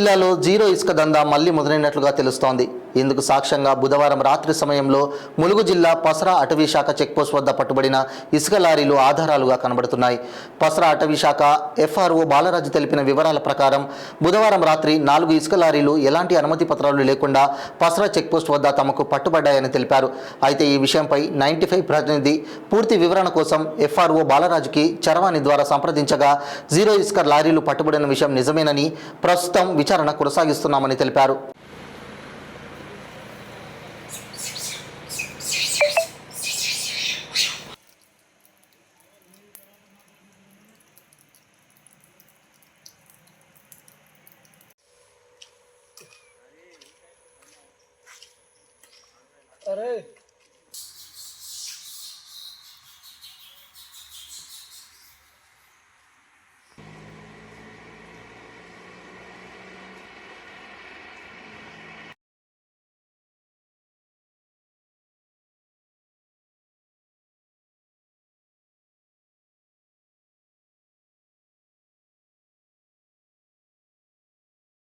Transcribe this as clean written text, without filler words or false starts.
జిల్లాలో జీరో ఇసుక దందా మళ్లీ మొదలైనట్లుగా తెలుస్తోంది. ఇందుకు సాక్ష్యంగా బుధవారం రాత్రి సమయంలో ములుగు జిల్లా పసరా అటవీ శాఖ చెక్పోస్ట్ వద్ద పట్టుబడిన ఇసుక లారీలు ఆధారాలుగా కనబడుతున్నాయి. పసరా అటవీ శాఖ ఎఫ్ఆర్ఓ బాలరాజు తెలిపిన వివరాల ప్రకారం బుధవారం రాత్రి 4 ఇసుక లారీలు ఎలాంటి అనుమతి పత్రాలు లేకుండా పసరా చెక్పోస్ట్ వద్ద తమకు పట్టుబడ్డాయని తెలిపారు. అయితే ఈ విషయంపై 95 ప్రతినిధి పూర్తి వివరణ కోసం ఎఫ్ఆర్ఓ బాలరాజుకి చరవాణి ద్వారా సంప్రదించగా జీరో ఇసుక లారీలు పట్టుబడిన విషయం నిజమేనని, ప్రస్తుతం విచారణ కొనసాగిస్తున్నామని తెలిపారు. अरे